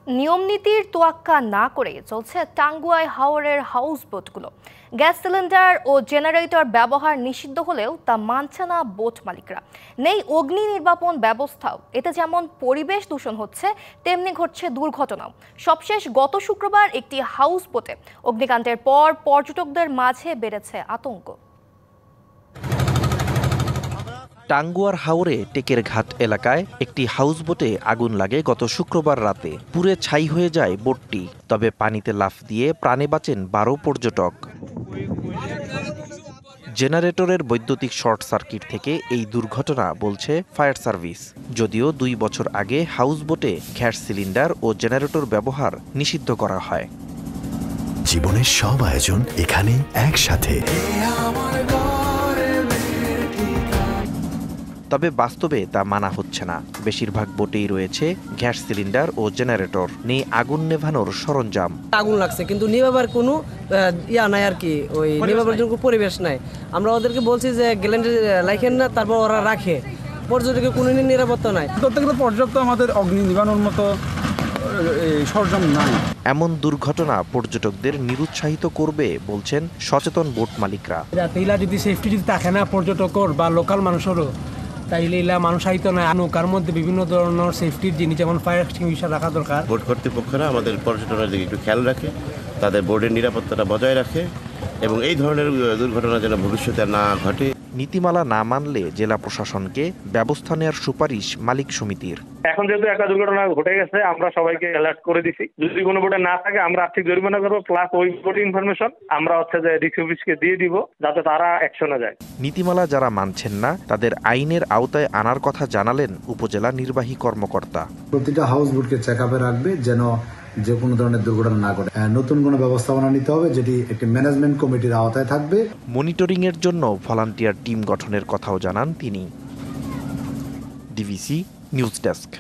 নিয়মনীতির তোয়াক্কা না করে চলছে টাঙ্গুয়ায় হাওরের হাউসবোটগুলো। গ্যাস সিলিন্ডার ও জেনারেটর ব্যবহার নিষিদ্ধ হলেও তা মানছে না বোট মালিকরা। নেই অগ্নি নির্বাপন ব্যবস্থাও। এতে যেমন পরিবেশ দূষণ হচ্ছে, তেমনি ঘটছে দুর্ঘটনাও। সবশেষ গত শুক্রবার একটি হাউসবোটে অগ্নিকাণ্ডের পর পর্যটকদের মাঝে বেড়েছে আতঙ্ক। টাঙ্গুয়ার হাওরে টেকের ঘাট এলাকায় একটি হাউসবোটে আগুন লাগে গত শুক্রবার রাতে। পুড়ে ছাই হয়ে যায় বোটটি। তবে পানিতে লাফ দিয়ে প্রাণে বাঁচেন 12 পর্যটক। জেনারেটরের বৈদ্যুতিক শর্ট সার্কিট থেকে এই দুর্ঘটনা বলছে ফায়ার সার্ভিস। যদিও 2 বছর আগে হাউসবোটে গ্যাস সিলিন্ডার ও জেনারেটর ব্যবহার নিষিদ্ধ করা হয়। জীবনের সব আয়োজন এখানে একসাথে। তবে বাস্তবে তা মানা হচ্ছে না। বেশিরভাগ বোটেই রয়েছে গ্যাস সিলিন্ডার ও জেনারেটর, নেই আগুন নেভানোর সরঞ্জাম। আগুন লাগছে কিন্তু নিভাবার কোনো নাই আর কি, ওই নিভাবার জন্য পরিবেশ নাই। আমরা ওদেরকে বলছি যে গ্যালেন্ডার লাইখেন না, তারপর ওরা রাখে। পর্যটকের কোনো নিরাপত্তা নাই। প্রত্যেকটা পর্যাপ্ত আমাদের অগ্নি নিবানোর মতো সরঞ্জাম নাই। এমন দুর্ঘটনা পর্যটকদের নিরুৎসাহিত করবে বলছেন সচেতন বোট মালিকরা। রাতেইলা যদি সেফটি যদি থাকে না পর্যটকর বা লোকাল মানুষেরও, তাইলে এলা মানুষ আইতো না। নৌকার মধ্যে বিভিন্ন ধরনের সেফটির জিনিস যেমন ফায়ার এক্সটিংগুইশার রাখা দরকার। বোট কর্তৃপক্ষরা আমাদের পর্যটনের দিকে একটু খেয়াল রাখে, তাদের বোর্ডের নিরাপত্তাটা বজায় রাখে এবং এই ধরনের দুর্ঘটনা যেন ভবিষ্যতে না ঘটে। নীতিমালা না মানলে জেলা প্রশাসনকে ব্যবস্থা নেওয়ার সুপারিশ মালিক সমিতির। এখন যেহেতু একটা দুর্ঘটনা ঘটে গেছে, আমরা সবাইকে অ্যালার্ট করে দিছি। যদি কোনো বোটে না থাকে আমরা আর্থিক জরিমানা করবো, প্লাস ওই বোটের ইনফরমেশন আমরা যে ডিসি অফিসকে দিয়ে দিব, যাতে তারা অ্যাকশনে যায়। নীতিমালা যারা মানছেন না তাদের আইনের আওতায় আনার কথা জানালেন উপজেলা নির্বাহী কর্মকর্তা। প্রতিটা হাউস বোটকে চেকআপে রাখবে যেন যে কোনো ধরনের দুর্ঘটনা না ঘটে। নতুন কোনো ব্যবস্থাপনা নিতে হবে যেটি একটি ম্যানেজমেন্ট কমিটির আওতায় থাকবে। মনিটরিং এর জন্য ভলান্টিয়ার টিম গঠনের কথাও জানান তিনি। DVC news desk.